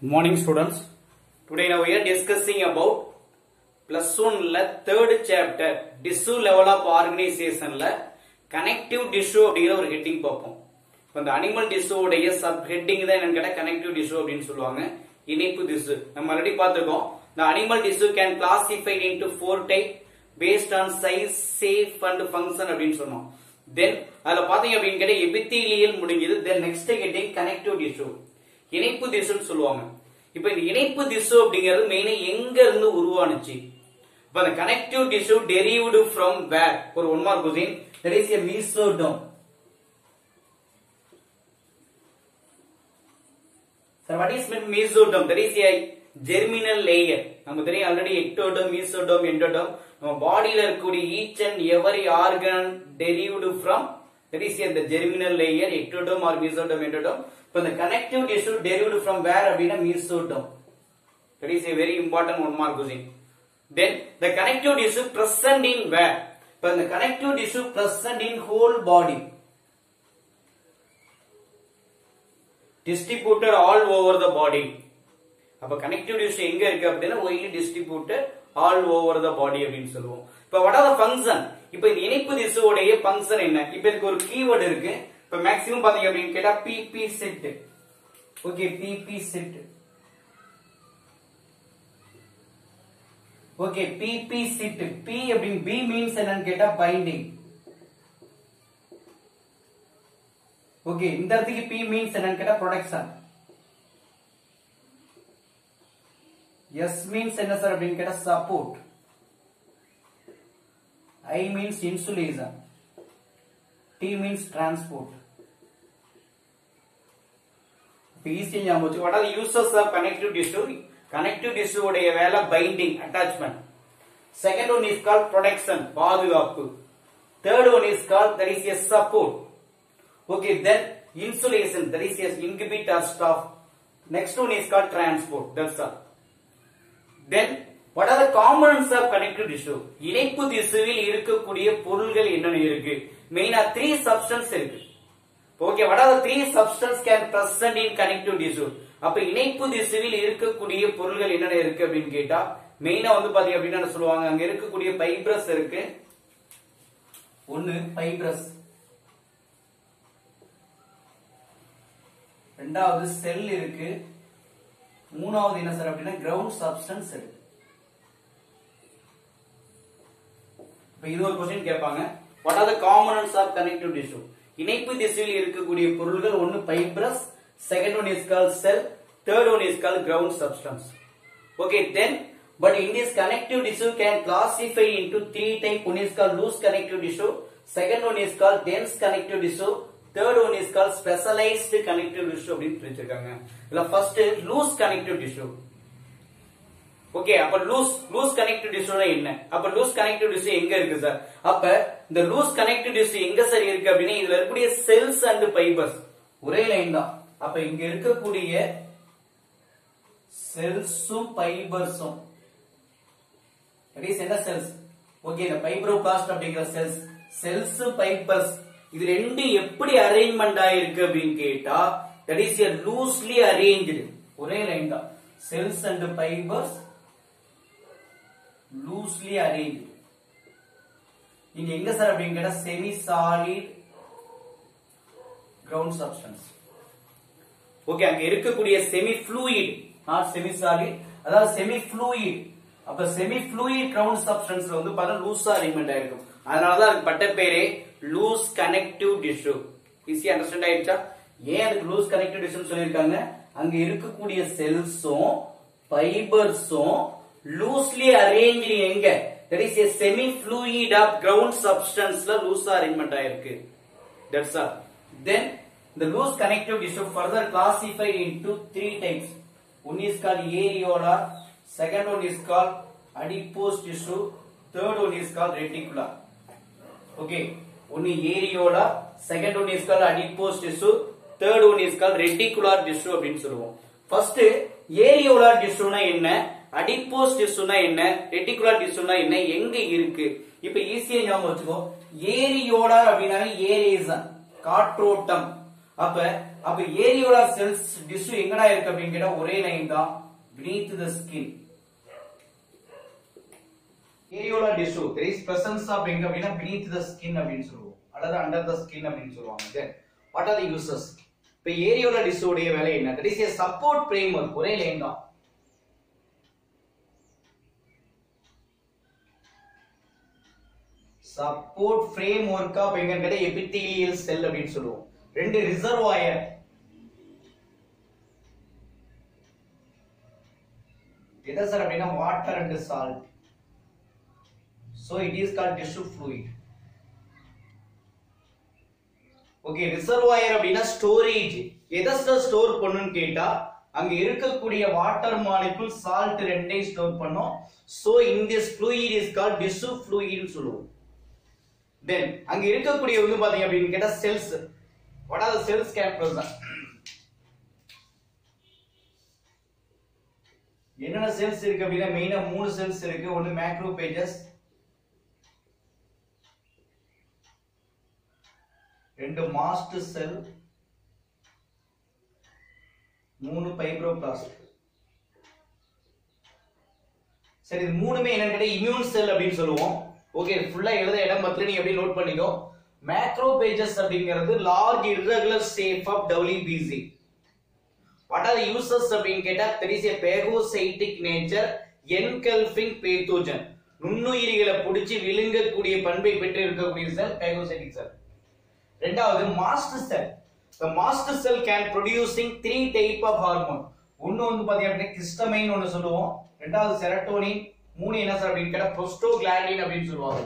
Good morning students. Today now we are discussing about plus 1 la third chapter tissue level of organization la connective tissue அப்படிங்கற ஒரு heading பார்ப்போம். இப்போ இந்த animal tissue உடைய sub heading தான் என்னன்னு கேட்டா கனெக்டிவ் டிஷ்யூ அப்படினு சொல்லுவாங்க. இணைப்பு டிஷ்யூ நம்ம ஆல்ரெடி பார்த்திருக்கோம். The animal tissue can classified into 4 type based on size, shape and function அப்படினு சொன்னோம். Then அதுல பாத்தீங்க அப்படினு கேட்டா epithelial முடிஞ்சது. Then next heading connective tissue. இணைப்பு திசுன்னு சொல்லுவாங்க. இப்போ இந்த இணைப்பு திசு அப்படிங்கிறது மெயினா எங்க இருந்து உருவானுச்சு? இப்போ the connective tissue derived from where? ஒரு one mark question. That is a mesoderm. So what is mesoderm? That is a germinal layer. நமக்கு தெரியும் ஆல்ரெடி ectoderm, mesoderm, endoderm. நம்ம பாடியில இருக்கக்கூடிய each and every organ derived from that is the germinal layer, ectoderm or mesoderm, endoderm. So the connective tissue derived from where abina mesoderm. That is a very important one mark question. Then the connective tissue present in where? So the connective tissue present in whole body. Distributed all over the body. அப்ப connective tissue எங்க இருக்கு அப்படினா widely distributed all over the body அப்படினு சொல்லுவோம். இப்போ what are the function? இப்போ இந்த இணைப்பு திசு உடைய ஃபங்க்ஷன் என்ன? இப்போ இதுக்கு ஒரு கீவேர்ட் இருக்கு. இப்போ மேக்ஸிமம் பாத்தீங்க அப்படினு கேட்டா PP set. Okay PP set. Okay PP set. P அப்படினு B means என்னன்னு கேட்டா binding. ஓகே இந்த இடத்துக்கு P means என்னன்னு கேட்டா protection. S means என்ன சார் அப்படினு கேட்டா support. I means insulation. T means transport. Easy ஞாபகம். What are the uses of connective tissue? Connective tissue உடைய வேலை binding, attachment. Second one is called protection, பாதுகாப்பு. Third one is called that is a support. Okay, then insulation, that is a inhibit or stop. Next one is called transport. That's all. Then what are the components of connective tissue? இணைப்பு திசுவில் இருக்கக்கூடிய பொருள்கள் என்னென்ன இருக்கு? மெயினா 3 substance இருக்கு. Okay, what are the 3 substance can present in connective tissue? அப்ப இணைப்பு திசுவில் இருக்கக்கூடிய பொருள்கள் என்னென்ன இருக்கு அப்படினு கேட்டா மெயினா வந்து பாத்தீங்க அப்படினா என்ன சொல்லுவாங்க? அங்க இருக்கக்கூடிய ஃபைப்ரஸ் இருக்கு. ஒன்னு ஃபைப்ரஸ். இரண்டாவது செல் இருக்கு. மூணாவது என்ன சார் அப்படினா கிரவுண்ட் சப்ஸ்டன்ஸ் இருக்கு. இப்போ இது ஒரு क्वेश्चन கேட்பாங்க. What are the components of connective tissue? இணைப்பு திசுவில் இருக்கக்கூடிய பொருள்கள் ஒன்னு fibrous, second one is called cell, third one is called ground substance. Okay, then but in this connective tissue can classify into 3 type. One is called loose connective tissue, second one is called dense connective tissue, third one is called specialized connective tissue அப்படினு பிரிச்சிருக்காங்க. இதுல first loose connective tissue. Okay, அப்ப loose connective டிஷ்யூனா என்ன? அப்ப loose connective tissue எங்க இருக்கு sir? அப்ப இந்த லூஸ் கனெக்டிவ் டிஷ்யூ எங்க சார் இருக்கு அப்படினா இதுல இருக்கக்கூடிய செல்ஸ் அண்ட் ஃபைபர்ஸ் ஒரே லைன் தான். அப்ப இங்க இருக்கக்கூடிய செல்ஸும் ஃபைபர்ஸும் தட் இஸ் என்ன செல்ஸ்? ஓகே, இந்த ஃபைப்ரோபிளாஸ்ட் அப்படிங்கிற செல்ஸ் ஃபைபர்ஸ் இது ரெண்டு எப்படி அரேஞ்ச்மென்ட் ஆயிருக்கு அப்படினு கேட்டா that is a loosely arranged. ஒரே லைன் தான். Cells and fibres loosely arranged. இங்க எங்க சார் அப்படினு கேட்டா semi solid ground substance. Okay, அங்க இருக்கக்கூடிய semi fluid, not semi solid, அதாவது semi fluid. அப்ப semi fluid ground substanceல வந்து பாத்தா லூசா அரேஞ்ச்மென்ட் ஆயிருக்கும். அதனால தான் அதுக்கு பட்ட பேரே loose connective tissue. ஈஸியா அண்டர்ஸ்டாண்ட் ஆயிடுச்சா? ஏன் அதுக்கு loose connective tissue சொல்லிருக்காங்க? அங்க இருக்கக்கூடிய செல்ஸும் ஃபைபர்ஸும் loosely arranged எங்க? That is a semi fluid of ground substanceல லூசா அரேஞ்ச்மென்ட் ஆயிருக்கு. That's all. Then the loose connective tissue further classified into 3 types. One is called areolar, second one is called adipose tissue, third one is called reticular. Okay, one is areolar, second one is called adipose tissue, third one is called reticular tissue அப்படினு சொல்லுவோம். First areolar tissue னா என்ன? adipose tissue னா என்ன? reticular tissue னா என்ன? எங்க இருக்கு? இப்போ ஈஸியா ஞாபகம் வச்சுக்கோ. areolar அப்படினா ஏரேஷன், காற்றோட்டம். அப்ப அப்ப ஏரியோலார் செல்ஸ் டிஷ்யூ எங்கடா இருக்கு அப்படின்னு கேட்டா ஒரே லைன் தான், beneath the skin. Areolar tissue there is presence of எங்க அப்படினா beneath the skin அப்படின்னு சொல்லுவோம், அல்லது under the skin அப்படின்னு சொல்லுவாங்க. then what are the uses? இப்ப ஏரியோலார் டிஷ்யூ உடைய வேலை என்ன? that is a support framework, ஒரே லைன் தான். சப்போர்ட் framework ஆஃப் எங்க கேட்டா எபித்தீலியல் செல் அப்படின்னு சொல்லுவோம். ரெண்டு ரிசர்வாயர், எது சார் அப்படினா water and salt. so it is called tissue fluid. Okay, reservoir அப்படினா ஸ்டோரேஜ், எதை ஸ்டோர் பண்ணுன்னு கேட்டா அங்க இருக்கக்கூடிய வாட்டர் மாலிகுல் சால்ட் ரெண்டையும் ஸ்டோர் பண்ணும். so in this fluid is called tissue fluid னு சொல்லுவோம். then அங்க இருக்கக்கூடிய வந்து பாத்தீங்க அப்படின்னு கேட்டா cells. what are the cells can present? என்னென்ன செல்ஸ் இருக்கு அப்படினா மெயினா மூணு செல்ஸ் இருக்கு. ஒன்னு மேக்ரோபேஜஸ், ரெண்டு மாஸ்ட் செல், மூணு ஃபைப்ரோபிளாஸ்ட். சரி, இது மூணுமே என்னன்னு இம்யூன் செல் அப்படின்னு சொல்லுவோம். ஓகே, ஃபுல்லா எழுத இடம் பத்தல, நீங்க அப்படியே நோட் பண்ணிக்கோ. மேக்ரோபேஜஸ் அப்படிங்கிறது large irregular shape of WBC. what are the uses அப்படின்னு கேட்டா there is a phagocytic nature, engulfing pathogen, நுண்ணுயிரிகளை பிடிச்சி விழுங்கக்கூடிய பண்பை பெற்று இருக்கக்கூடிய செல் phagocytic cell. ரெண்டாவது master sell. the master cell can producing three type of hormone. ஒன்னு வந்து பாத்தீங்க அப்படினா ஹிஸ்டமைன் ஒன்னு சொல்லுவோம், ரெண்டாவது செரோட்டோனின், மூணு என்ன சார் அப்படின்னு கேட்டா புரோஸ்டோகிளாண்டின் அப்படின்னு சொல்லுவாங்க.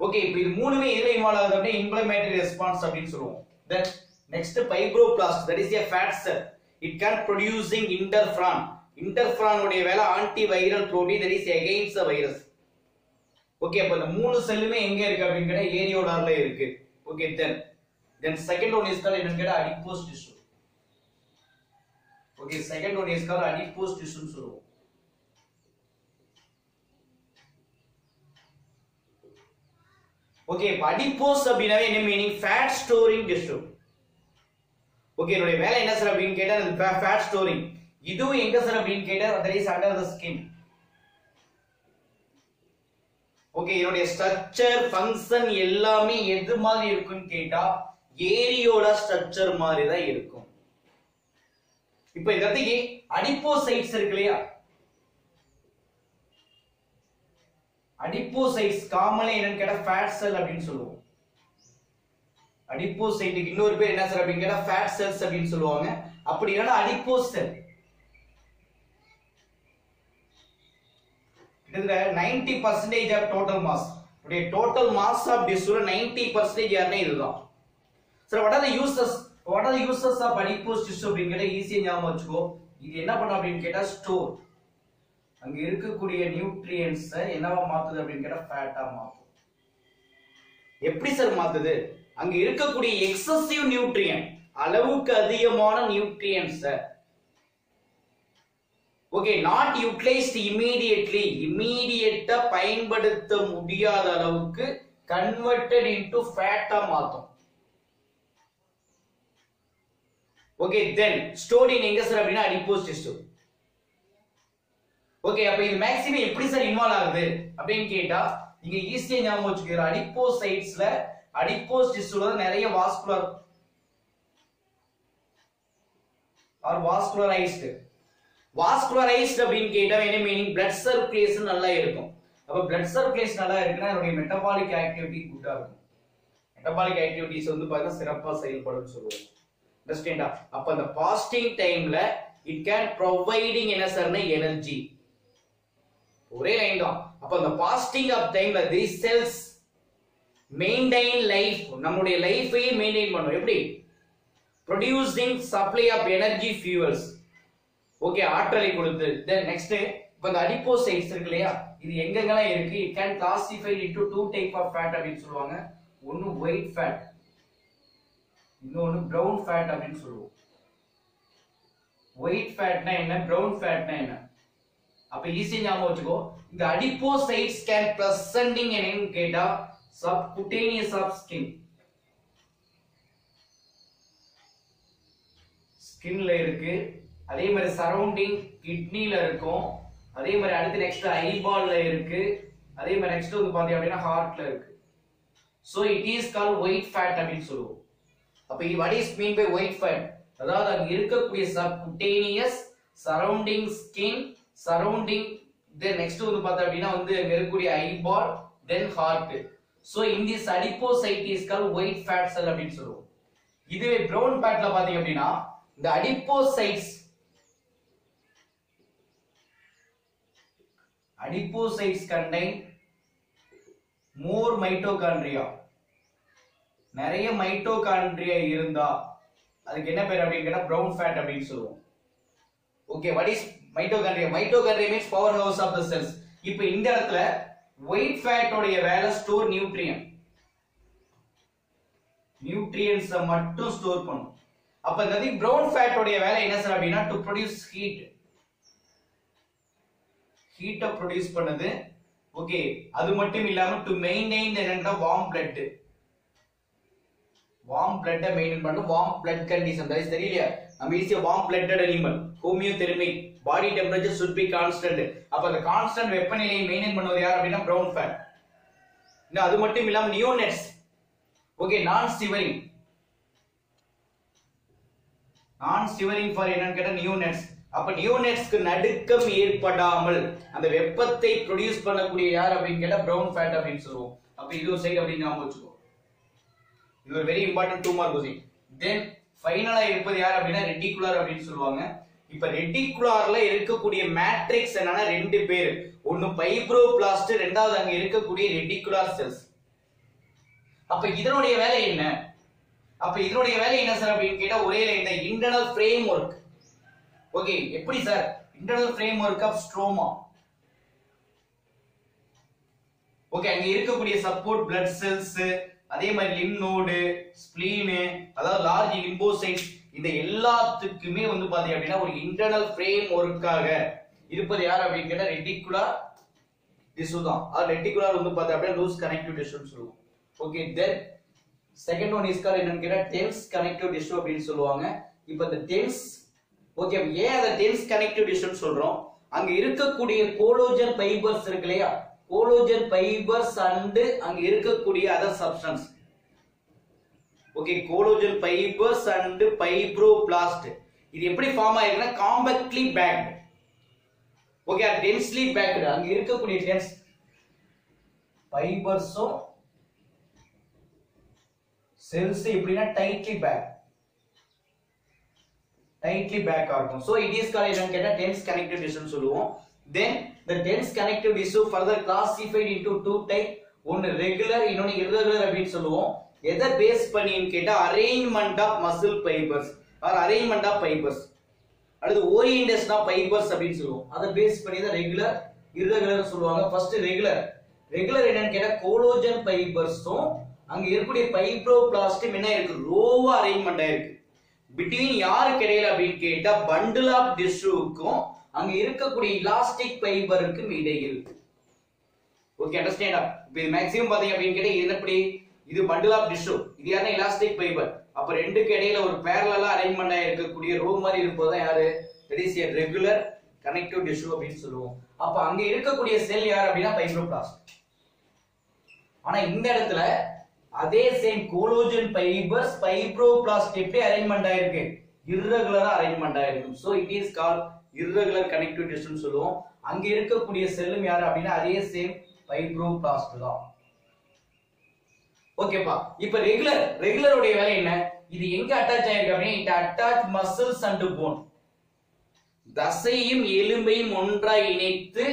ஓகே, இப்போ இது மூணுமே எதுல இன்வால்வ் ஆகுது அப்படினா இன்ஃப்ளமேட்டரி ரெஸ்பான்ஸ் அப்படின்னு சொல்லுவோம். then next fibroblast, that is a fat cell, it can producing interferon. interferon உடைய வேலை antiviral protein, that is against the virus. Okay, அப்ப இந்த மூணு செல்லுமே எங்க இருக்கு அப்படின்னு கேட்டா ஏரியோலார்ல இருக்கு. Okay, then second one is called என்னன்னு கேட்டா adipose tissue. Okay, second one is called adipose tissue னு சொல்லுவோம். ஓகே, இப்ப adipose அப்படினாவே என்ன meaning? fat storing tissue. Okay, என்னோட வேலை என்ன சார் அப்படின்னு கேட்டா fat storing. இதுவும் எங்க சார் அப்படின்னு கேட்டா that is under the skin. Okay, என்னோட ஸ்ட்ரக்சர் ஃபங்க்ஷன் எல்லாமே எது மாதிரி இருக்குன்னு கேட்டா ஏரியோலா ஸ்ட்ரக்சர் மாதிரி தான் இருக்கும். இப்போ இந்த இடத்துக்கு அடிப்போசைட்ஸ் இருக்கு இல்லையா, அடிப்போசைட்ஸ் காமன்லி என்னன்னு கேட்டா ஃபேட் செல் அப்படின்னு சொல்லுவோம். அடிப்போசைட்டுக்கு இன்னொரு பேர் என்ன சார் அப்படின்னு கேட்டா ஃபேட் செல்ஸ் அப்படின்னு சொல்லுவாங்க. அப்படி இல்லைன்னா adipose sell. 90% of total mass. Today total mass of tissue 90% யாருன்னா இதுதான். So what are the uses? What are the uses of adipose tissue அப்படிங்கறத ஈஸியா ஞாபகம் வச்சுக்கோ. இது என்ன பண்ணு அப்படின்னு கேட்டா ஸ்டோர். அங்க இருக்கக்கூடிய நியூட்ரியன்ட்ஸ் என்னவா மாத்துது அப்படின்னு கேட்டா ஃபேட்டா மாத்துது. எப்படி சார் மாத்துது? அங்க இருக்கக்கூடிய எக்ஸசிவ் நியூட்ரியன்ட், அளவுக்கு அதிகமான nutrients okay not utilized immediately, இமிடியேட்டா பயன்படுத்த முடியாத அளவுக்கு கன்வெர்ட்டட் இன்டு ஃபேட்டா மாத்தும். ஓகே, தென் ஸ்டோர்ட் இன் எங்க சார் அப்படினா அடிப்போஸ் டிஷ்யூ. ஓகே, அப்ப இது மேக்ஸிமம் எப்படி சார் இன்வால்வ் ஆகுது அப்படின்னு கேட்டா நீங்க ஈஸியா ஞாபகம் வச்சுக்கீங்க. அடிப்போசைட்ஸ்ல அடிப்போஸ் டிஷ்யூல நிறைய வாஸ்குலர் ஆர் வாஸ்குலரைஸ்டு. வாஸ்குலரைஸ்ட் அப்படின்னு கேட்டா என்ன மீனிங்? பிளட் சர்க்குலேஷன் நல்லா இருக்கும். அப்ப பிளட் சர்க்குலேஷன் நல்லா இருக்குன்னா என்னுடைய மெட்டபாலிக் ஆக்டிவிட்டி குட்டா இருக்கும். மெட்டபாலிக் ஆக்டிவிட்டிஸ் வந்து பார்த்தா சிறப்பா செயல்படும் சொல்லுவோம். அண்டர்ஸ்டாண்டா? அப்ப அந்த ஃபாஸ்டிங் டைம்ல இட் கேன் ப்ரொவைடிங் என்ன சார்னா எனர்ஜி. ஒரே லைன் தான். அப்ப அந்த ஃபாஸ்டிங் ஆஃப் டைம்ல these cells maintain life, நம்மளுடைய லைஃபையே மெயின்டைன் பண்ணும். எப்படி? producing supply of energy fuels. Okay, ஆற்றலை கொடுத்து. தென் நெக்ஸ்ட் இப்ப இந்த அடிப்போசைட்ஸ் இருக்கு இல்லையா, இது எங்கெங்கெல்லாம் இருக்கு? It can classified into two type of fat அப்படின்னு சொல்லுவாங்க. ஒன்னு ஒயிட் ஃபேட், இன்னொன்னு பிரவுன் ஃபேட் அப்படின்னு சொல்லுவோம். ஒயிட் ஃபேட்னா என்ன, பிரவுன் ஃபேட்னா என்ன? அப்ப ஈஸியா ஞாபகம் வச்சுக்கோ. இந்த அடிப்போசைட்ஸ் கேன் பிரசன்டிங் என்னன்னு கேட்டா சப்குட்டேனியஸ் ஆஃப் ஸ்கின். ஸ்கின்ல இருக்கு. அதே மாதிரி சரௌண்டிங் கிட்னில இருக்கும். அதே மாதிரி அடுத்து நெக்ஸ்ட் ஐபால்ல இருக்கு. அதே மாதிரி நெக்ஸ்ட் வந்து பாத்தீங்க அப்படின்னா ஹார்ட்ல இருக்கு. So it is called white fat அப்படின்னு சொல்லுவோம். அப்ப what is mean by white fat? அதாவது அங்க இருக்கக்கூடிய subcutaneous surrounding skin surrounding then next வந்து பார்த்தா அப்படின்னா வந்து அங்க இருக்கக்கூடிய eyeball then heart. so in this adipocyte is called white fat cell அப்படின்னு சொல்லுவோம். இதுவே brown fatல பாத்தீங்க அப்படின்னா இந்த adipocytes contain more mitochondria. நிறைய மைட்டோகாண்ட்ரியா இருந்தா அதுக்கு என்ன பேர் அப்படின்னு கேட்டா brown fat அப்படின்னு சொல்லுவோம். Okay, what is mitochondria? Mitochondria means powerhouse of the cells. இப்போ இந்த இடத்துல white fat உடைய வேலை ஸ்டோர் நியூட்ரியன்ஸ் மட்டும் ஸ்டோர் பண்ணும். அப்ப இந்த brown fat உடைய வேலை என்ன சார் அப்படின்னா to produce ஹீட்ட ப்ரொடியூஸ் பண்ணுது. ஓகே, அது மட்டும் இல்லாம to maintain the warm blood maintain பண்ணு. Warm blood condition that is தெரியலையா, நம்ம ஈஸியா warm blooded animal homeothermic body temperature should be constant. அப்ப அந்த கான்ஸ்டன்ட் வெப்பநிலையை மெயின்டைன் பண்ணுவது யார் அப்படின்னா brown fat. அது மட்டும் இல்லாம நியோனெட்ஸ் ஓகே நான் சிவரிங் ஃபார் என்னன்னு கேட்டா நியோனெட்ஸ். அப்ப நியோனெட்ஸ்க்கு நடுக்கம் ஏற்படாமல் அந்த வெப்பத்தை ப்ரொடியூஸ் பண்ணக்கூடிய யார் அப்படின்னு கேட்டா brown fat அப்படின்னு சொல்லுவோம். அப்ப இது ஒரு சைடு அப்படின்னு ஞாபகம் வச்சுக்கோ. இது ஒரு வெரி இம்பார்ட்டன்ட் 2 மார்க் क्वेश्चन. தென் ஃபைனலா இருப்பது யார் அப்படின்னா ரெட்டிகுலர் அப்படின்னு சொல்லுவாங்க. இப்ப ரெட்டிகுலர்ல இருக்கக்கூடிய மேட்ரிக்ஸ் என்னன்னா ரெண்டு பேர், ஒன்னு ஃபைப்ரோபிளாஸ்ட், ரெண்டாவது அங்க இருக்கக்கூடிய ரெட்டிகுலர் செல்ஸ். அப்ப இதனுடைய வேலை என்ன சார் அப்படின்னு கேட்டா ஒரே இந்த இன்டர்னல் ஃப்ரேம் ஒர்க். ஓகே, எப்படி sir internal framework of stroma. Okay, அங்க இருக்கக்கூடிய சப்போர்ட் பிளட் செல்ஸ், அதே மாதிரி லிம் நோடு, ஸ்ப்ளீன், அதாவது லார்ஜ் லிம்போசைட்ஸ், இந்த எல்லாத்துக்குமே வந்து பாத்தீங்க அப்படின்னா ஒரு இன்டர்னல் ஃப்ரேம் ஒர்க்காக இருப்பது யார் அப்படின்னு கேட்டா ரெட்டிகுலர் டிஷ்யூ தான். ரெட்டிகுலர் வந்து பாத்தீங்க அப்படின்னா லூஸ் கனெக்டிவ் டிஷ்யூன்னு சொல்லுவோம். Okay, then second one is called என்னன்னு கேட்டா டென்ஸ் கனெக்டிவ் டிஷ்யூ அப்படின்னு சொல்லுவாங்க. இப்போ இந்த டென்ஸ் ஓகே, ஏன் அதை டென்ஸ் கனெக்டிவ் டிஷ்யூன்னு சொல்றோம்? அங்க இருக்கக்கூடிய கோலோஜன் ஃபைபர்ஸ் இருக்கு இல்லையா, கோலோஜன் ஃபைபர்ஸ் அண்ட் அங்க இருக்கக்கூடிய other substance. Okay, collagen fibres and fibroblast இது எப்படி ஃபார்ம் ஆயிருக்குன்னா compactly packed. Okay, densely packed. அங்க இருக்கக்கூடிய டென்ஸ் ஃபைபர்ஸும் செல்ஸ் எப்படின்னா டைட்லி பேக் இருக்கும். so it is called என்னன்னு கேட்டா dense connective tissue சொல்லுவோம். then the dense connective tissue further classified into two type, ஒன்னு regular இன்னொன்னு irregular அப்படின்னு சொல்லுவோம். எதை பேஸ் பண்ணின்னு கேட்டா arrangement of muscle fibers or arrangement of fibers, அடுத்து orientation of fibers அப்படின்னு சொல்லுவோம். அதை பேஸ் பண்ணி தான் ரெகுலர் irregular சொல்லுவாங்க. ஃபர்ஸ்ட் ரெகுலர் என்னன்னு கேட்டா கோலோஜன் ஃபைபர்ஸும் அங்க இருக்கக்கூடிய ஃபைப்ரோபிளாஸ்டும் என்ன இருக்கு, ரோவா அரேஞ்ச்மெண்ட் ஆயிருக்கு. பிட்வீன் யாருக்கு இடையில அப்படின்னு கேட்டா பண்டில் ஆஃப் டிஷ்யூக்கும் அங்க இருக்கக்கூடிய இலாஸ்டிக் ஃபைபருக்கும் இடையில். ஓகே, அண்டர்ஸ்டாண்டா? இப்போ மேக்ஸிமம் பாத்தீங்க அப்படின்னு கேட்டா இது எப்படி, இது பண்டில் ஆஃப் டிஷ்யூ, இது யாருன்னா இலாஸ்டிக் ஃபைபர். அப்ப ரெண்டுக்கு இடையில ஒரு பேரலலா அரேஞ்ச்மெண்ட் ஆயிருக்கக்கூடிய ரோ மாதிரி இருப்பதுதான் யாரு, that is a regular connective tissue அப்படின்னு சொல்லுவோம். அப்ப அங்க இருக்கக்கூடிய செல் யார் அப்படின்னா ஃபைப்ரோபிளாஸ்ட். ஆனா இந்த இடத்துல அதே சேம் கோலோஜன் ஃபைபர்ஸ் ஃபைப்ரோபிளாஸ்ட் எப்படி அரேஞ்ச்மெண்ட் ஆயிருக்கு, irregular அரேஞ்ச்மெண்ட் ஆயிருக்கு. So it is called irregular connective tissue சொல்லுவோம். அங்க இருக்கக்கூடிய செல்லும் யாரு அப்படின்னா அதே சேம் ஃபைப்ரோபிளாஸ்ட் தான். ஓகேப்பா, இப்போ ரெகுலர் உடைய வேலை என்ன, இது எங்க அட்டாச் ஆயிருக்கு அப்படின்னா it attach muscles and bone, தசையும் எலும்பையும் ஒன்றாய் இணைத்து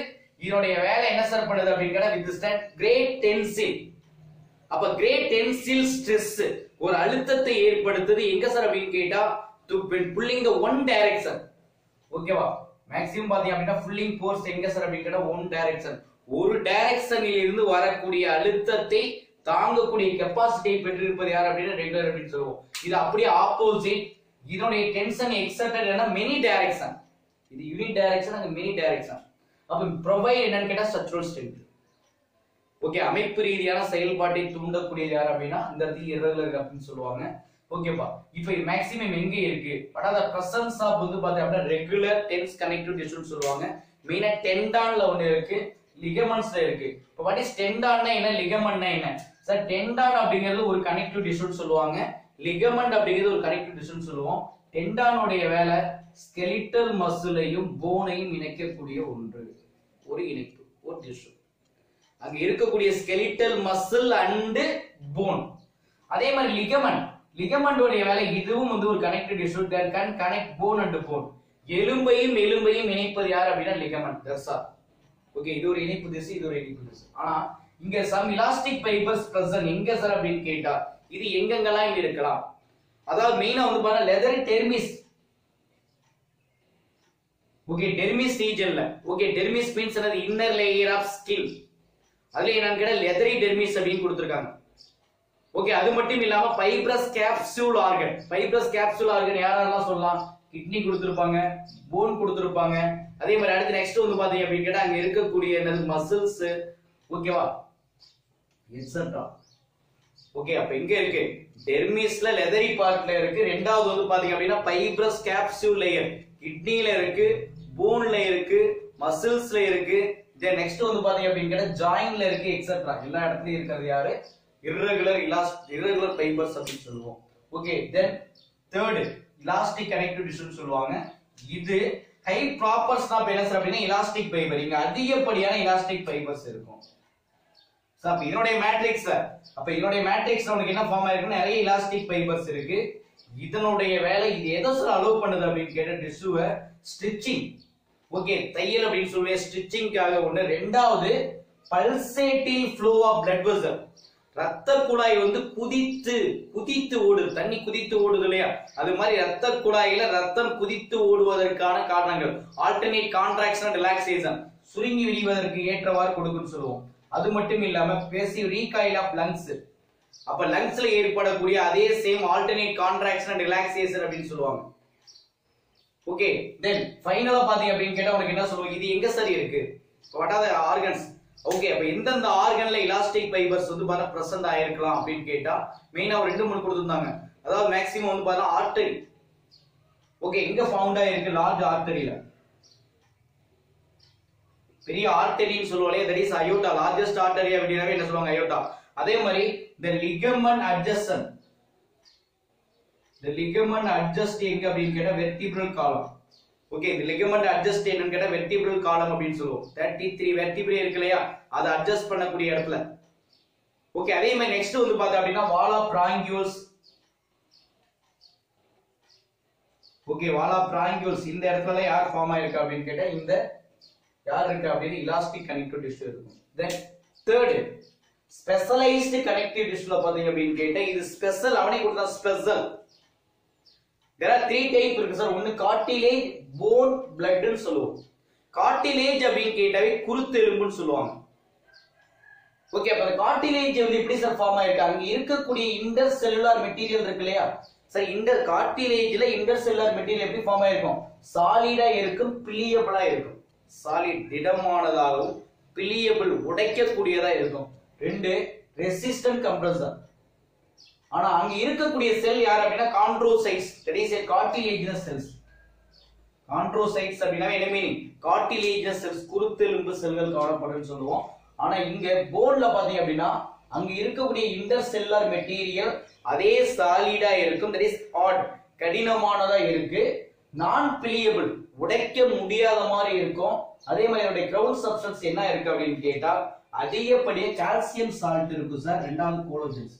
இதனுடைய வேலை என்ன சார் பண்ணுது அப்படின்னு கேட்டா வித் கிரேட் டென்சில். அப்ப கிரேட் டென்சில் ஸ்ட்ரெஸ் ஒரு அழுத்தத்தை ஏற்படுத்துது எங்க சார் அப்படின்னு கேட்டா புல்லிங் தி ஒன் டைரக்ஷன். ஓகேவா, மேக்ஸிமம் பாத்தீங்க அப்படின்னா புல்லிங் ஃபோர்ஸ் எங்க சார் அப்படின்னு கேட்டா ஒன் டைரக்ஷன், ஒரு டைரக்ஷனில் இருந்து வரக்கூடிய அழுத்தத்தை தாங்கக்கூடிய கெபாசிட்டியை பெற்றிருப்பது யார் அப்படின்னா ரெகுலர் அப்படின்னு சொல்லுவோம். இது அப்படியே ஆப்போசிட், இதனுடைய டென்ஷன் எக்ஸர்டட் என மெனி டைரக்ஷன், இது யூனிட் டைரக்ஷன் அங்க மெனி டைரக்ஷன். அப்ப ப்ரொவைட் என்னன்னு கேட்டா ஸ்ட்ரக்சரல் ஸ்ட்ரென்த். ஓகே, அமைப்பு ரீதியான செயல்பாட்டை தூண்டக்கூடியது யார் அப்படின்னா இந்த இடத்துல irregular அப்படின்னு சொல்லுவாங்க. ஓகேப்பா. இப்போ மேக்ஸிமம் எங்க இருக்கு? அதாவது பிரசன்ஸ் ஆஃப் வந்து பாத்தீங்கன்னா ரெகுலர் டென்ஸ் கனெக்டிவ் டிஷ்யூன்னு சொல்லுவாங்க. மெயினா டெண்டான்ல ஒன்னு இருக்கு, லிகமெண்ட்ஸ்ல இருக்கு. இப்போ வாட் இஸ் டெண்டான்னா என்ன, லிகமெண்ட்னா என்ன? சார் டெண்டான் அப்படிங்கிறது ஒரு கனெக்டிவ் டிஷ்யூன்னு சொல்லுவாங்க, லிகமெண்ட் அப்படிங்கிறது ஒரு கனெக்டிவ் டிஷ்யூன்னு சொல்லுவோம். டெண்டானுடைய வேலை ஸ்கெலிட்டல் மசிலையும் போனையும் இணைக்கக்கூடிய ஒன்று, ஒரு இணைப்பு, ஒரு டிஷ்யூ. அங்க இருக்கக்கூடிய ஸ்கெலிட்டல் மசில் அண்ட் போன். அதே மாதிரி லிகமெண்ட், லிகமெண்ட் உடைய வேலை இதுவும் வந்து ஒரு connective tissue that can connect bone and bone. எலும்பையும் இணைப்பது யார் அப்படின்னா லிகமெண்ட். That's all. ஓகே, இது ஒரு இணைப்பு திசு, இது ஒரு இணைப்பு திசு. ஆனா இங்க சம் எலாஸ்டிக் ஃபைபர்ஸ் பிரசன்ட் எங்க சார் அப்படின்னு கேட்டா இது எங்கெங்கெல்லாம் இருக்கலாம்? அதாவது மெயினா வந்து பாருங்க லெதர் டெர்மிஸ். ஓகே, டெர்மிஸ் ரீஜன்ல. ஓகே, டெர்மிஸ் மீன்ஸ் என்னது? Inner layer of skin. அதுல என்னன்னு கேட்டா லெதரி டெர்மிஸ் அப்படின்னு கொடுத்திருக்காங்க. ஓகே, அது மட்டும் இல்லாம fibrous capsule organ. Fibrous capsule organ யாரெல்லாம் சொல்லலாம்? கிட்னி கொடுத்திருப்பாங்க, போன் கொடுத்திருப்பாங்க. அதே மாதிரி அடுத்து நெக்ஸ்ட் வந்து பாத்தீங்க அப்படின்னு கேட்டா அங்க இருக்கக்கூடிய என்னது மசில்ஸ், ஓகேவா, எக்ஸெட்ரா. ஓகே, அப்ப எங்க இருக்கு? டெர்மிஸ்ல லெதரி பார்ட்ல இருக்கு. ரெண்டாவது வந்து பாத்தீங்க அப்படின்னா ஃபைப்ரஸ் கேப்சூல் லேயர் கிட்னில இருக்கு, போன்ல இருக்கு, மசில்ஸ்ல இருக்கு. தென் நெக்ஸ்ட் வந்து பாத்தீங்க அப்படின்னு கேட்டா ஜாயின்ல இருக்கு, எக்ஸெட்ரா. எல்லா இடத்துலயும் இருக்கிறது யாரு? irregular fibers அப்படின்னு சொல்லுவோம். Okay, then third elastic connective டிஷ்யூன்னு சொல்லுவாங்க. இது ஹை ப்ராப்பர்ஸ் ஆஃப் என்ன சார் அப்படின்னா எலாஸ்டிக் ஃபைபர். இங்க அதிகப்படியான எலாஸ்டிக் ஃபைபர்ஸ் இருக்கும். அப்ப இதனுடைய மேட்ரிக்ஸ், அப்ப இதனுடைய மேட்ரிக்ஸ் உங்களுக்கு என்ன ஃபார்ம் ஆயிருக்குன்னா நிறைய எலாஸ்டிக் ஃபைபர்ஸ் இருக்கு. இதனுடைய வேலை இது எதை சார் அலோவ் பண்ணுது அப்படின்னு கேட்ட டிஷ்யூவை ஸ்டிச்சிங். ஓகே, தையல் அப்படின்னு சொல்லி ஸ்டிச்சிங்காக ஒண்ணு. ரெண்டாவது pulsating flow of blood vessel. ரத்த குழாய் வந்து குதித்து ஓடுது, தண்ணி குதித்து ஓடுது இல்லையா? அது மாதிரி ரத்த குழாயில ரத்தம் குதித்து ஓடுவதற்கான காரணங்கள் ஆல்டர்னேட் கான்ட்ராக்ஷன் அண்ட் ரிலாக்சேஷன், சுருங்கி விரிவதற்கு ஏற்றவாறு கொடுக்குன்னு சொல்லுவோம். அது மட்டும் இல்லாம பேசிவ் ரீகாயில் ஆஃப் லங்ஸ். அப்ப லங்ஸ்ல ஏற்படக்கூடிய அதே same alternate contraction and relaxation அப்படின்னு சொல்லுவாங்க. ஓகே, தென் ஃபைனலா பாத்தீங்க அப்படின்னு கேட்டா உங்களுக்கு என்ன சொல்லுவாங்க? இது எங்க சரி இருக்கு? What are the organs? Okay, அப்ப எந்தெந்த ஆர்கன்ல எலாஸ்டிக் ஃபைபர்ஸ் வந்து பாத்தா பிரசன்ட் ஆயிருக்கலாம் அப்படின்னு கேட்டா மெயினா ஒரு 2-3 கொடுத்திருந்தாங்க. அதாவது மேக்ஸிமம் வந்து பாத்தா ஆர்டரி. ஓகே, எங்க ஃபவுண்ட் ஆயிருக்கு? லார்ஜ் ஆர்டரியில, பெரிய ஆர்டரின்னு சொல்லுவாங்க. That is aorta. Largest artery அப்படினாவே என்ன சொல்லுவாங்க? அயோட்டா. அதே மாதிரி the ligament adjacent, the ligament adjacent எங்க அப்படின்னு கேட்டா vertebral column. ஓகே, இந்த ligament adjacent என்னன்னு கேட்டா vertebral column அப்படின்னு சொல்லுவோம். 33 vertebrae இருக்கு இல்லையா, அதை அட்ஜஸ்ட் பண்ணக்கூடிய இடத்துல. ஓகே, அதே மாதிரி நெக்ஸ்ட் வந்து பார்த்தா அப்படின்னா wall of bronchioles. Okay, wall of bronchioles இந்த இடத்துல யார் ஃபார்ம் ஆயிருக்கு அப்படின்னு கேட்டா இந்த யார் இருக்கு அப்படின்னு எலாஸ்டிக் கனெக்டிவ் டிஷ்யூ இருக்கும். தென் தேர்ட் ஸ்பெஷலைஸ்ட் கனெக்டிவ் டிஷ்யூல பாத்தீங்க அப்படின்னு கேட்டா இது ஸ்பெஷல். அவனே கொடுத்தா ஸ்பெஷல். there are 3 டைப் இருக்கு சார். ஒன்னு கார்டிலேஜ், போன், பிளட்னு சொல்லுவோம். கார்டிலேஜ் அப்படின்னு கேட்டாவே குருத்தெலும்புன்னு சொல்லுவாங்க. ஓகே, அப்ப கார்டிலேஜ் வந்து எப்படி சார் ஃபார்ம் ஆயிருக்கு? அங்க இருக்கக்கூடிய இன்டர் செல்லுலார் மெட்டீரியல் இருக்கு இல்லையா சார், இந்த கார்டிலேஜ்ல இன்டர் செல்லுலார் மெட்டீரியல் எப்படி ஃபார்ம் ஆயிருக்கும்? சாலிடா இருக்கும், பிளியபிளா இருக்கும். சாலிட் திடமானதாகவும், பிளியபிள் உடைக்கக்கூடியதா இருக்கும். ரெண்டு ரெசிஸ்டன்ட் கம்ப்ரஸர். ஆனா அங்க இருக்கக்கூடிய செல் யார் அப்படின்னா chondrocytes. That is a cartilaginous cells. Chondrocytes அப்படினா என்ன மீனிங்? cartilaginous cells, குருத்தெலும்பு செல்கள் காணப்படும்னு சொல்லுவோம். ஆனா இங்க போன்ல பாத்தீங்க அப்படின்னா அங்க இருக்கக்கூடிய இன்டர் செல்லுலார் மெட்டீரியல் அதே சாலிடா இருக்கும். தட் இஸ் ஹார்ட், கடினமானதா இருக்கு. நான் பிளியபிள், உடைக்க முடியாத மாதிரி இருக்கும். அதே மாதிரி அதோட கிரவுண்ட் சப்ஸ்டன்ஸ் என்ன இருக்கு அப்படின்னு கேட்டா அதிகப்படியான கால்சியம் சால்ட் இருக்கு சார். ரெண்டாவது கோலோஜன்ஸ்.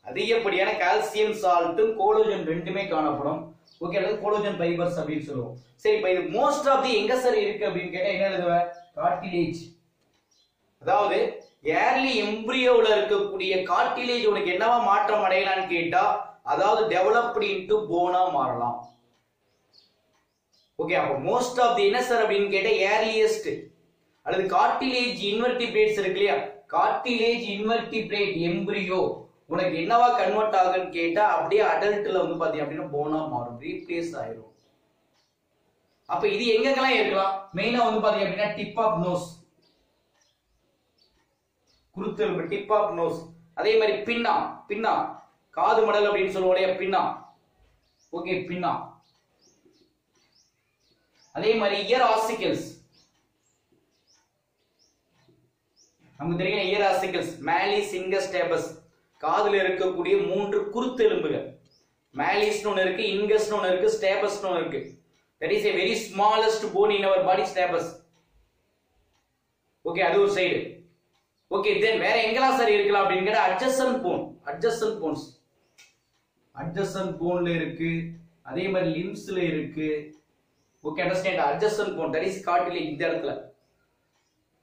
அதிகப்படியான கால்சியம் சால்ட்டும் கோலோஜன் ரெண்டுமே காணப்படும். ஓகே, அது கோலோஜன் ஃபைபர்ஸ் அப்படின்னு சொல்லுவோம். சரி, இப்போ இது மோஸ்ட் ஆஃப் தி எங்க சார் இருக்கு அப்படின்னு கேட்டா என்ன எழுதுவேன்? கார்டிலேஜ். அதாவது ஏர்லி எம்பிரியோல இருக்கக்கூடிய கார்டிலேஜ் உனக்கு என்னவா மாற்றம் அடையலாம்னு கேட்டா அதாவது டெவலப்டு இன்டு போனா மாறலாம். ஓகே, அப்ப மோஸ்ட் ஆஃப் தி என்ன சார் அப்படின்னு கேட்டா ஏர்லியஸ்ட் அல்லது கார்டிலேஜ் இன்வெர்டிபிரேட்ஸ் இருக்கு இல்லையா, கார்டிலேஜ் இன்வெர்டிபிரேட் எம்பிரியோ உனக்கு என்னவா கன்வெர்ட் ஆகுன்னு கேட்டா அப்படியே அடல்ட்ல வந்து பாத்தீங்க அப்படின்னா போனா மாறும், ரீப்ளேஸ் ஆயிரும். அப்ப இது எங்கெல்லாம் இருக்கலாம்? மெயினா வந்து பாத்தீங்க அப்படின்னா டிப் ஆஃப் நோஸ், குருத்தெலும்பு, டிப் ஆஃப் நோஸ். அதே மாதிரி பின்னா காது மடல் அப்படின்னு சொல்லுவோம் பின்னா. ஓகே பின்னா. அதே மாதிரி இயர் ஆசிக்கல்ஸ், நமக்கு தெரியும் இயர் ஆசிக்கல்ஸ் மேலிஸ், இங்கஸ், ஸ்டேபஸ், காதுல இருக்கக்கூடிய 3 குருத்து எலும்புகள். மேலிஸ்னு ஒன்னு இருக்கு, இங்கஸ்னு ஒன்னு இருக்கு, ஸ்டேபஸ்னு ஒன்னு இருக்கு. that is a very smallest bone in our body, stapes. Okay அது ஒரு சைடு. ஓகே தென் வேற எங்கெல்லாம் சார் இருக்கலாம் அப்படின்னு கேட்டா adjacent bone, adjacent bones, adjacent boneல இருக்கு, அதே மாதிரி limbsல இருக்கு. Okay understand, adjacent bone that is cartilage இந்த இடத்துல.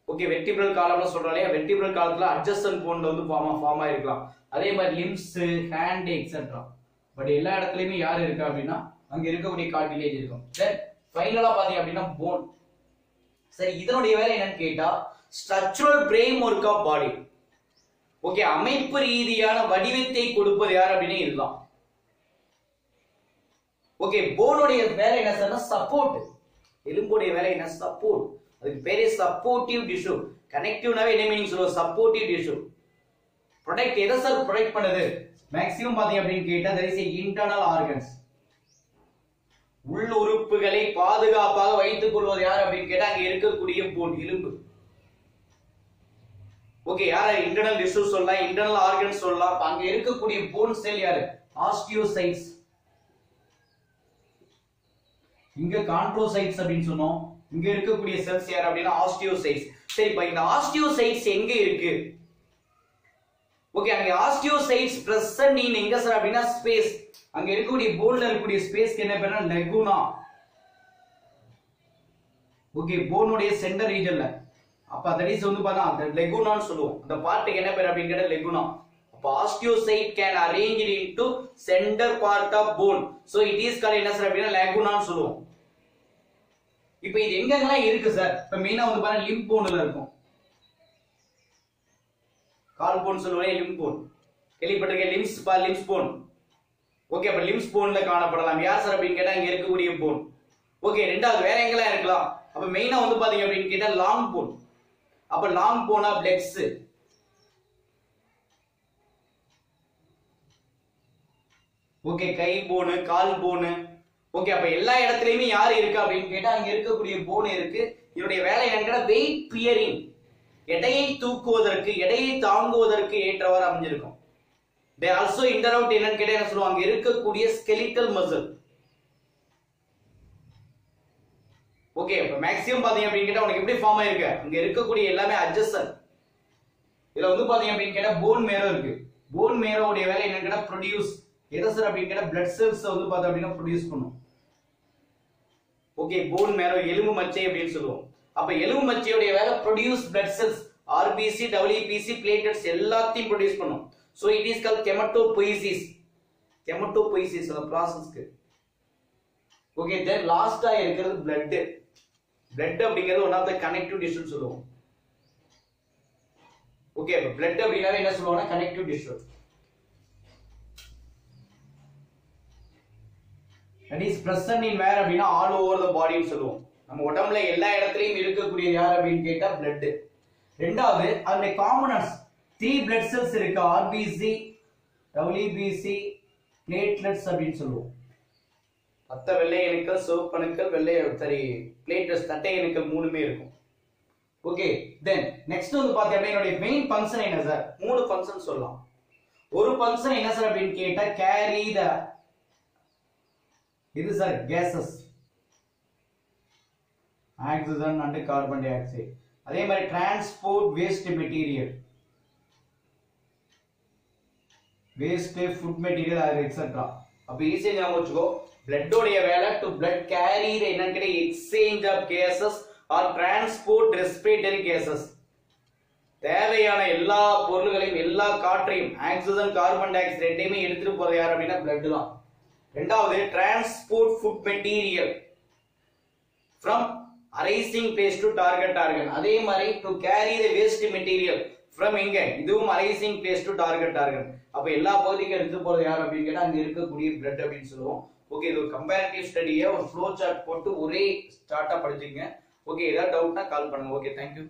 ஓகே வெர்டிபிரல் காலம்னு சொல்றோம், வெர்டிபிரல் காலத்துல adjacent boneல வந்து ஃபார்ம் ஆயிருக்கலாம். அதே மாதிரி limbs, hand எக்ஸெட்ரா. பட் எல்லா இடத்துலயுமே யார் இருக்கா அப்படின்னா அங்க இருக்கக்கூடிய கார்டிலேஜ் இருக்கும். தென் ஃபைனலா பாத்தீங்க அப்படின்னா போன். சரி இதனுடைய வேலை என்னன்னு கேட்டா structural framework of body. Okay அமைப்பு ரீதியான வடிவத்தை கொடுப்பது யார் அப்படின்னா இதுதான். ஓகே போனுடைய வேலை என்ன சார்னா சப்போர்ட். எலும்புடைய வேலை என்ன சப்போர்ட். அதுக்கு பேரே சப்போர்ட்டிவ் டிஷ்யூ. கனெக்டிவ்னாவே என்ன மீனிங் சொல்லுவோம், சப்போர்ட்டிவ் டிஷ்யூ. ப்ரொடெக்ட் எதை சார் ப்ரொடெக்ட் பண்ணுது மேக்ஸிமம் பாத்தீங்க அப்படின்னு கேட்டா there is a internal organs. உள் உறுப்புகளை பாதுகாப்பாக வைத்துக் கொள்வது யார் அப்படின்னு கேட்டா அங்க இருக்கக்கூடிய போன் எலும்பு. ஓகே யார இன்டர்னல் டிஷ்யூ சொல்லலாம், இன்டர்னல் ஆர்கன்ஸ் சொல்லலாம். அங்க இருக்கக்கூடிய போன் செல் யாரு, ஆஸ்டியோசைட்ஸ். இங்க கான்ட்ரோசைட்ஸ் அப்படின்னு சொன்னோம். இங்க இருக்கக்கூடிய செல்ஸ் யார் அப்படின்னா ஆஸ்டியோசைட்ஸ். சரி இப்ப இந்த ஆஸ்டியோசைட்ஸ் எங்க இருக்கு? ஓகே அங்க ஆஸ்டியோசைட்ஸ் பிரசன்ட் இன் எங்க சார் அப்படின்னா ஸ்பேஸ். அங்க இருக்கக்கூடிய போன்ல இருக்கக்கூடிய ஸ்பேஸ்க்கு என்ன பேருனா லெகுனா. Okay போனுடைய centre ரீஜன்ல. அப்ப தட் இஸ் வந்து பார்த்தா அந்த லெகுனான்னு சொல்லுவோம். அந்த பார்ட்டுக்கு என்ன பேர் அப்படின்னு கேட்டா லெகுனா. அப்ப osteocyte can arrange into center part of bone. So it is called என்ன சார் அப்படின்னா லெகுனான்னு சொல்லுவோம். இப்போ இது எங்கெல்லாம் இருக்கு சார்? இப்ப மெயினா வந்து பாருங்க லிம்ப் போன்ல இருக்கும். கால் போன் சொல்லுவாங்க லிம்ப் போன். கேள்விப்பட்டிருக்கேன் லிம்ஸ் போன். ஓகே அப்ப லிம்ஸ் போன்ல காணப்படலாம். யார் சார் அப்படின்னு கேட்டா இங்க இருக்கக்கூடிய போன். ஓகே ரெண்டாவது வேற எங்கெல்லாம் இருக்கலாம்? அப்ப மெயினா வந்து பாத்தீங்க அப்படின்னு கேட்டா லாங் போன். அப்ப லாங் போனா லெக்ஸ். ஓகே கை போனு, கால் போனு. ஓகே அப்ப எல்லா இடத்துலயுமே யாரு இருக்கு அப்படின்னு கேட்டா அங்க இருக்கக்கூடிய போன் இருக்கு. இதனுடைய வேலை என்னன்னு கேட்டா வெயிட் பியரிங், எடையை தூக்குவதற்கு, எடையை தாங்குவதற்கு ஏற்றவாறு அமைஞ்சிருக்கும். they also interrupt என்னன்னு கேட்டா என்ன சொல்லுவாங்க, இருக்கக்கூடிய skeletal muscle. ஓகே இப்ப மேக்ஸிமம் பாத்தீங்க அப்படின்னு கேட்டா உனக்கு எப்படி ஃபார்ம் ஆயிருக்கு, அங்க இருக்கக்கூடிய எல்லாமே adjacent. இதுல வந்து பாத்தீங்க அப்படின்னு கேட்டா போன் மேரோ இருக்கு. போன் மேரோவுடைய வேலை என்னன்னு கேட்டா ப்ரொடியூஸ் எதை சார் அப்படின்னு கேட்டா பிளட் செல்ஸ் வந்து பார்த்தோம் அப்படின்னா ப்ரொடியூஸ் பண்ணும். ஓகே போன் மேரோ எலும்பு மச்சை அப்படின்னு சொல்லுவோம். அப்ப எலும்பு மச்சையுடைய வேலை produce blood cells, RBC, WBC, platelets எல்லாத்தையும் ப்ரொடியூஸ் பண்ணும். So it is called haematopoiesis. Haematopoiesis அந்த ப்ராசஸ்க்கு. ஓகே தென் லாஸ்டா இருக்கிறது பிளட். பிளட் அப்படிங்கிறது one of the connective tissue சொல்லுவோம். ஓகே பிளட் அப்படினாவே என்ன சொல்லுவாங்கன்னா connective tissue. that is present in where அப்படினா all over the body ன்னு சொல்லுவோம். நம்ம உடம்புல எல்லா இடத்துலயும் இருக்கக்கூடிய யார் அப்படின்னு கேட்டா blood. இரண்டாவது அதனுடைய காம்பனன்ட்ஸ் 3 blood cells இருக்கு, RBC, WBC, platelets அப்படின்னு சொல்லுவோம். ரத்த வெள்ளை அணுக்கள், சிவப்பு அணுக்கள், வெள்ளை பிளேட்லெட்ஸ் தட்டை அணுக்கள் மூணுமே இருக்கும். ஓகே தென் நெக்ஸ்ட் வந்து பாத்தீங்கன்னா என்னோட மெயின் ஃபங்க்ஷன் என்ன சார்? 3 ஃபங்க்ஷன் சொல்லலாம். ஒரு ஃபங்க்ஷன் என்ன சார் அப்படின்னு கேட்டா கேரி த இது sir gases, oxygen and carbon di oxide. அதே மாதிரி transport waste material, waste food material அது எக்ஸெட்ரா. அப்ப ஈஸியா ஞாபகம் வச்சுக்கோ, blood உடைய வேலை டு blood carry the என்னன்னு கேட்டா exchange of gases or transport respiratory gases. தேவையான எல்லா பொருள்களையும் எல்லா காற்றையும் ஆக்சிஜன் கார்பன் டை ஆக்சைடு ரெண்டையுமே எடுத்துட்டு போறது யார் அப்படின்னா blood தான். இரண்டாவது transport food material from arising place to target organ. அதே மாதிரி to carry the waste material from எங்க, இதுவும் arising place to target organ. அப்ப எல்லா பகுதிக்கும் எடுத்து போறது யார் அப்படின்னு கேட்டா அங்க இருக்கக்கூடிய blood அப்படின்னு சொல்லுவோம். ஓகே இது ஒரு கம்பேரிட்டிவ் ஸ்டடியை ஒரு ஃப்ளோ சார்ட் போட்டு ஒரே ஸ்டார்ட்டா படிச்சுங்க. ஓகே ஏதாவது டவுட்னா கால் பண்ணுங்க. Okay thank you.